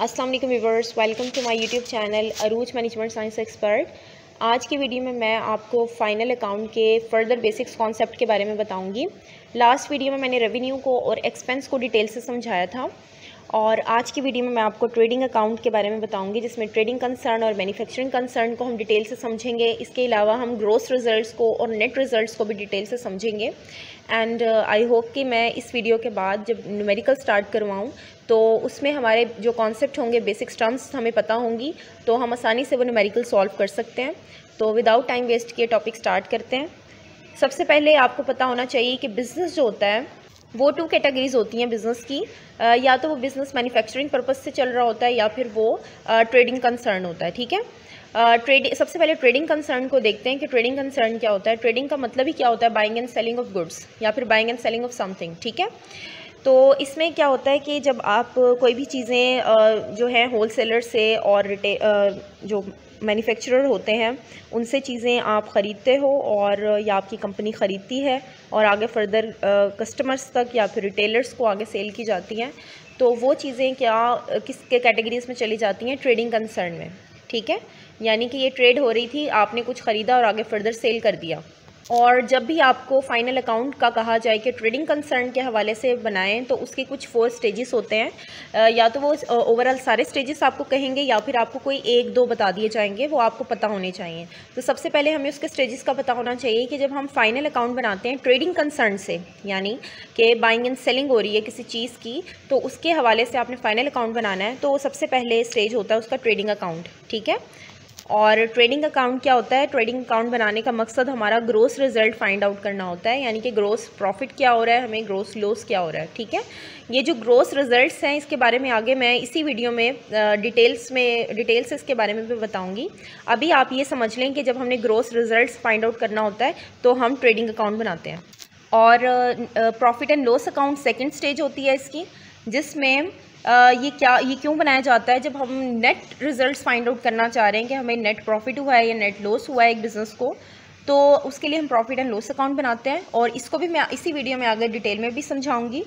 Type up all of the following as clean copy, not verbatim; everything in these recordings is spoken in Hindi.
अस्सलाम वालेकुम viewers, welcome to my YouTube channel Arooj management science expert. आज की वीडियो में मैं आपको फाइनल अकाउंट के फर्दर बेसिक्स कॉन्सेप्ट के बारे में बताऊंगी। लास्ट वीडियो में मैंने रेवेन्यू को और एक्सपेंस को डिटेल से समझाया था और आज की वीडियो में मैं आपको ट्रेडिंग अकाउंट के बारे में बताऊंगी, जिसमें ट्रेडिंग कंसर्न और मैन्युफैक्चरिंग कंसर्न को हम डिटेल से समझेंगे। इसके अलावा हम ग्रॉस रिजल्ट्स को और नेट रिजल्ट्स को भी डिटेल से समझेंगे। एंड आई होप कि मैं इस वीडियो के बाद जब न्यूमेरिकल स्टार्ट करवाऊँ तो उसमें हमारे जो कॉन्सेप्ट होंगे, बेसिक्स टर्म्स हमें पता होंगी, तो हम आसानी से वो न्यूमेरिकल सॉल्व कर सकते हैं। तो विदाउट टाइम वेस्ट किए टॉपिक स्टार्ट करते हैं। सबसे पहले आपको पता होना चाहिए कि बिज़नेस जो होता है वो 2 कैटेगरीज होती हैं बिज़नेस की। या तो वो बिज़नेस मैन्युफैक्चरिंग पर्पस से चल रहा होता है या फिर वो ट्रेडिंग कंसर्न होता है। ठीक है, सबसे पहले ट्रेडिंग कंसर्न को देखते हैं कि ट्रेडिंग कंसर्न क्या होता है। ट्रेडिंग का मतलब ही क्या होता है? Buying and selling of goods या फिर buying and selling of something. ठीक है, तो इसमें क्या होता है कि जब आप कोई भी चीज़ें जो हैं होलसेलर से और जो मैन्युफैक्चरर होते हैं उनसे चीज़ें आप ख़रीदते हो और या आपकी कंपनी ख़रीदती है और आगे फर्दर कस्टमर्स तक या फिर रिटेलर्स को आगे सेल की जाती हैं, तो वो चीज़ें क्या किस कैटेगरीज में चली जाती हैं? ट्रेडिंग कंसर्न में। ठीक है, यानी कि ये ट्रेड हो रही थी, आपने कुछ ख़रीदा और आगे फर्दर सेल कर दिया। और जब भी आपको फाइनल अकाउंट का कहा जाए कि ट्रेडिंग कंसर्न के हवाले से बनाएं, तो उसके कुछ 4 स्टेजेस होते हैं। या तो वो ओवरऑल सारे स्टेजेस आपको कहेंगे या फिर आपको कोई 1-2 बता दिए जाएंगे, वो आपको पता होने चाहिए। तो सबसे पहले हमें उसके स्टेजेस का पता होना चाहिए कि जब हम फाइनल अकाउंट बनाते हैं ट्रेडिंग कंसर्न से, यानी कि बाइंग एंड सेलिंग हो रही है किसी चीज़ की, तो उसके हवाले से आपने फाइनल अकाउंट बनाना है, तो सबसे पहले स्टेज होता है उसका ट्रेडिंग अकाउंट। ठीक है, और ट्रेडिंग अकाउंट क्या होता है? ट्रेडिंग अकाउंट बनाने का मकसद हमारा ग्रोस रिजल्ट फाइंड आउट करना होता है, यानी कि ग्रोस प्रॉफिट क्या हो रहा है, हमें ग्रोस लॉस क्या हो रहा है। ठीक है, ये जो ग्रोस रिजल्ट्स हैं इसके बारे में आगे मैं इसी वीडियो में डिटेल से इसके बारे में भी बताऊंगी। अभी आप ये समझ लें कि जब हमने ग्रोस रिजल्ट्स फाइंड आउट करना होता है तो हम ट्रेडिंग अकाउंट बनाते हैं। और profit and loss account second stage होती है इसकी, जिसमें ये क्यों बनाया जाता है? जब हम नेट रिजल्ट्स फाइंड आउट करना चाह रहे हैं कि हमें नेट प्रॉफिट हुआ है या नेट लॉस हुआ है एक बिज़नेस को, तो उसके लिए हम प्रॉफिट एंड लॉस अकाउंट बनाते हैं और इसको भी मैं इसी वीडियो में आगे डिटेल में भी समझाऊंगी।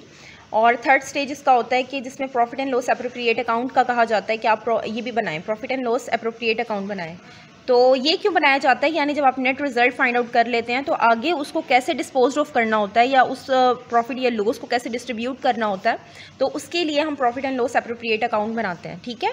और थर्ड स्टेज इसका होता है कि जिसमें profit and loss appropriate account का कहा जाता है कि आप ये भी बनाएं, profit and loss appropriate account बनाएं। तो ये क्यों बनाया जाता है? यानी जब आप नेट रिजल्ट फाइंड आउट कर लेते हैं तो आगे उसको कैसे डिस्पोज ऑफ करना होता है या उस प्रॉफिट या लॉस को कैसे डिस्ट्रीब्यूट करना होता है, तो उसके लिए हम profit and loss appropriate account बनाते हैं। ठीक है,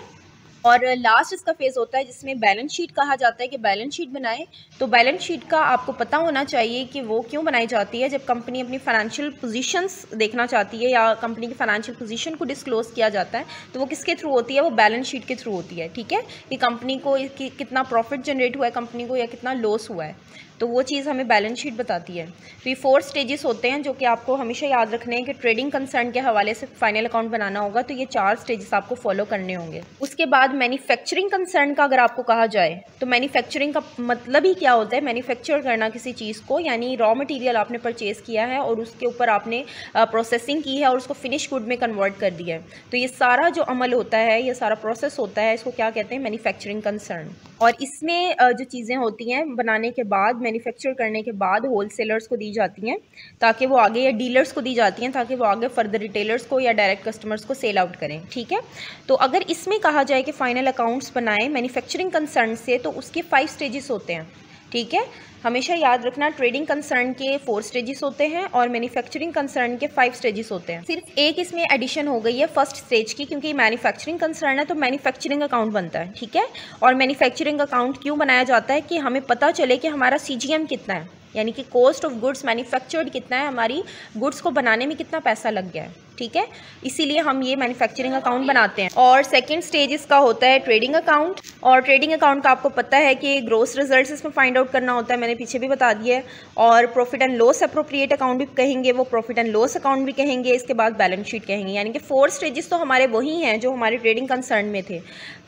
और लास्ट इसका फेज़ होता है जिसमें बैलेंस शीट कहा जाता है कि बैलेंस शीट बनाएं। तो बैलेंस शीट का आपको पता होना चाहिए कि वो क्यों बनाई जाती है। जब कंपनी अपनी फाइनेंशियल पोजीशंस देखना चाहती है या कंपनी की फाइनेंशियल पोजीशन को डिस्क्लोज किया जाता है, तो वो किसके थ्रू होती है? वो बैलेंस शीट के थ्रू होती है। ठीक है, कि कंपनी को कितना प्रॉफिट जनरेट हुआ है कंपनी को या कितना लॉस हुआ है, तो वो चीज़ हमें बैलेंस शीट बताती है। तो ये 4 स्टेजेस होते हैं जो कि आपको हमेशा याद रखने हैं कि ट्रेडिंग कंसर्न के हवाले से फाइनल अकाउंट बनाना होगा, तो ये 4 स्टेजेस आपको फॉलो करने होंगे। उसके बाद मैन्युफैक्चरिंग कंसर्न का अगर आपको कहा जाए तो मैन्युफैक्चरिंग का मतलब ही क्या होता है? मैन्युफैक्चर करना किसी चीज़ को, यानी रॉ मटेरियल आपने परचेज़ किया है और उसके ऊपर आपने प्रोसेसिंग की है और उसको फिनिश गुड में कन्वर्ट कर दिया है। तो ये सारा जो अमल होता है, ये सारा प्रोसेस होता है, इसको क्या कहते हैं? Manufacturing concern. और इसमें जो चीज़ें होती हैं बनाने के बाद, मैन्युफैक्चर करने के बाद होलसेलर्स को दी जाती हैं ताकि वो आगे, या डीलर्स को दी जाती हैं ताकि वो आगे फर्दर रिटेलर्स को या डायरेक्ट कस्टमर्स को सेल आउट करें। ठीक है, तो अगर इसमें कहा जाए कि फाइनल अकाउंट्स बनाएं मैन्युफैक्चरिंग कंसर्न से, तो उसके 5 स्टेजेस होते हैं। ठीक है, हमेशा याद रखना ट्रेडिंग कंसर्न के 4 स्टेजेस होते हैं और मैन्युफैक्चरिंग कंसर्न के 5 स्टेजेस होते हैं। सिर्फ एक इसमें एडिशन हो गई है फर्स्ट स्टेज की, क्योंकि मैन्युफैक्चरिंग कंसर्न है तो मैन्युफैक्चरिंग अकाउंट बनता है। ठीक है, और मैन्युफैक्चरिंग अकाउंट क्यों बनाया जाता है? कि हमें पता चले कि हमारा CGM कितना है, यानी कि कॉस्ट ऑफ गुड्स मैन्युफैक्चर्ड कितना है, हमारी गुड्स को बनाने में कितना पैसा लग गया है। ठीक है, इसीलिए हम ये मैन्युफैक्चरिंग अकाउंट बनाते हैं। और सेकंड स्टेज इसका होता है ट्रेडिंग अकाउंट। और ट्रेडिंग अकाउंट का आपको पता है कि ग्रोस रिजल्ट्स इसमें फाइंड आउट करना होता है, मैंने पीछे भी बता दिया है। और profit and loss appropriate account भी कहेंगे, वो प्रॉफिट एंड लॉस अकाउंट भी कहेंगे, इसके बाद बैलेंस शीट कहेंगे। यानी कि 4 स्टेजेस तो हमारे वही हैं जो हमारे ट्रेडिंग कंसर्न में थे।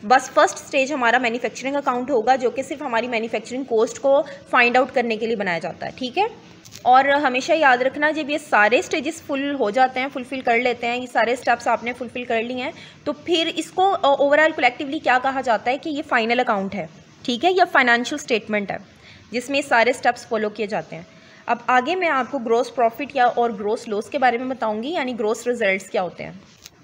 बस फर्स्ट स्टेज हमारा मैन्युफैक्चरिंग अकाउंट होगा, जो कि सिर्फ हमारी मैन्युफैक्चरिंग कॉस्ट को फाइंड आउट करने के लिए बनाया जाता है। ठीक है, और हमेशा याद रखना जब ये सारे स्टेजेस फुलफिल कर लेते हैं, ये सारे स्टेप्स आपने फुलफिल कर लिए हैं, तो फिर इसको ओवरऑल कलेक्टिवली क्या कहा जाता है? कि ये फाइनल अकाउंट है। ठीक है, या फाइनेंशियल स्टेटमेंट है जिसमें सारे स्टेप्स फॉलो किए जाते हैं। अब आगे मैं आपको ग्रोस प्रॉफिट या और ग्रोस लॉस के बारे में बताऊंगी, यानी ग्रोस रिजल्ट्स क्या होते हैं।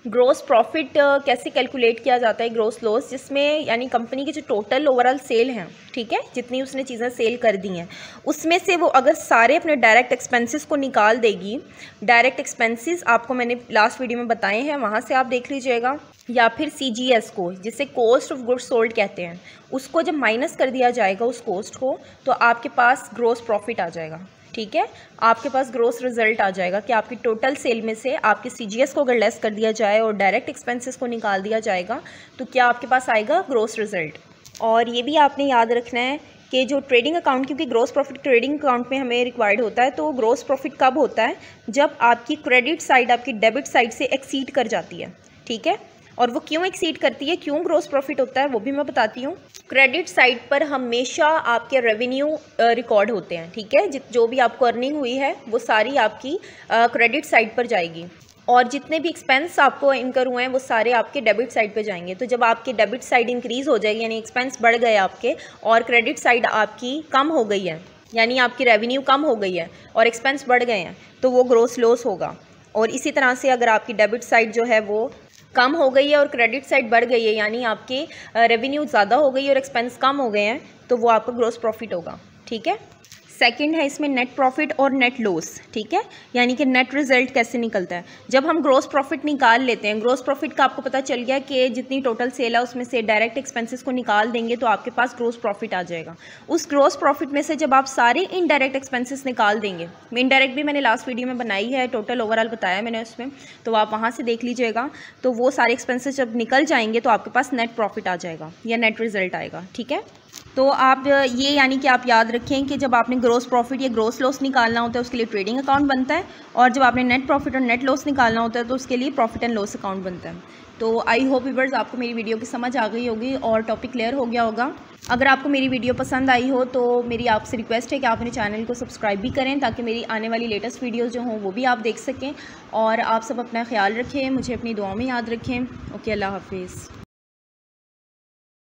ग्रोस प्रॉफिट कैसे कैलकुलेट किया जाता है, ग्रोस लॉस, जिसमें यानी कंपनी की जो टोटल ओवरऑल सेल हैं, ठीक है, जितनी उसने चीज़ें सेल कर दी हैं, उसमें से वो अगर सारे अपने डायरेक्ट एक्सपेंसेस को निकाल देगी, डायरेक्ट एक्सपेंसेस आपको मैंने लास्ट वीडियो में बताए हैं, वहाँ से आप देख लीजिएगा, या फिर CGS को, जिसे कॉस्ट ऑफ गुड्स सोल्ड कहते हैं, उसको जब माइनस कर दिया जाएगा उस कॉस्ट को, तो आपके पास ग्रोस प्रॉफिट आ जाएगा। ठीक है, आपके पास ग्रोस रिजल्ट आ जाएगा कि आपकी टोटल सेल में से आपके CGS को अगर लेस कर दिया जाए और डायरेक्ट एक्सपेंसेस को निकाल दिया जाएगा तो क्या आपके पास आएगा, ग्रोस रिजल्ट। और ये भी आपने याद रखना है कि जो ट्रेडिंग अकाउंट, क्योंकि ग्रोस प्रॉफिट ट्रेडिंग अकाउंट में हमें रिक्वायर्ड होता है, तो ग्रोस प्रॉफिट कब होता है, जब आपकी क्रेडिट साइड आपकी डेबिट साइड से एक्सीड कर जाती है। ठीक है, और वो क्यों एक्सीड करती है, क्यों ग्रोस प्रॉफिट होता है, वो भी मैं बताती हूँ। क्रेडिट साइड पर हमेशा आपके रेवेन्यू रिकॉर्ड होते हैं। ठीक है, जो भी आपको अर्निंग हुई है वो सारी आपकी क्रेडिट साइड पर जाएगी, और जितने भी एक्सपेंस आपको इनकर हुए हैं वो सारे आपके डेबिट साइड पे जाएंगे। तो जब आपकी डेबिट साइड इंक्रीज़ हो जाएगी, यानी एक्सपेंस बढ़ गए आपके, और क्रेडिट साइड आपकी कम हो गई है, यानी आपकी रेवेन्यू कम हो गई है और एक्सपेंस बढ़ गए हैं, तो वो ग्रोस लॉस होगा। और इसी तरह से अगर आपकी डेबिट साइड जो है वो कम हो गई है और क्रेडिट साइड बढ़ गई है, यानी आपके रेवेन्यू ज़्यादा हो गई है और एक्सपेंस कम हो गए हैं, तो वो आपका ग्रोस प्रॉफिट होगा। ठीक है, सेकंड है इसमें नेट प्रॉफिट और नेट लॉस। ठीक है, यानी कि नेट रिजल्ट कैसे निकलता है, जब हम ग्रोस प्रॉफिट निकाल लेते हैं, ग्रोस प्रॉफिट का आपको पता चल गया कि जितनी टोटल सेल है उसमें से डायरेक्ट एक्सपेंसेस को निकाल देंगे तो आपके पास ग्रोस प्रॉफिट आ जाएगा। उस ग्रोस प्रॉफिट में से जब आप सारे इनडायरेक्ट एक्सपेंसेस निकाल देंगे, इनडायरेक्ट भी मैंने लास्ट वीडियो में बनाई है, टोटल ओवरऑल बताया मैंने उसमें, तो आप वहाँ से देख लीजिएगा, तो वो सारे एक्सपेंसेस जब निकल जाएंगे तो आपके पास नेट प्रॉफिट आ जाएगा या नेट रिजल्ट आएगा। ठीक है, तो आप ये यानी कि आप याद रखें कि जब आपने ग्रोस प्रॉफिट या ग्रोस लॉस निकालना होता है उसके लिए ट्रेडिंग अकाउंट बनता है, और जब आपने नेट प्रॉफिट और नेट लॉस निकालना होता है तो उसके लिए प्रॉफिट एंड लॉस अकाउंट बनता है। तो आई होप व्यूअर्स आपको मेरी वीडियो की समझ आ गई होगी और टॉपिक क्लियर हो गया होगा। अगर आपको मेरी वीडियो पसंद आई हो तो मेरी आपसे रिक्वेस्ट है कि आप मेरे चैनल को सब्सक्राइब भी करें, ताकि मेरी आने वाली लेटेस्ट वीडियोज़ जो हों वो भी आप देख सकें। और आप सब अपना ख्याल रखें, मुझे अपनी दुआओं में याद रखें। ओके, अल्लाह हाफिज़।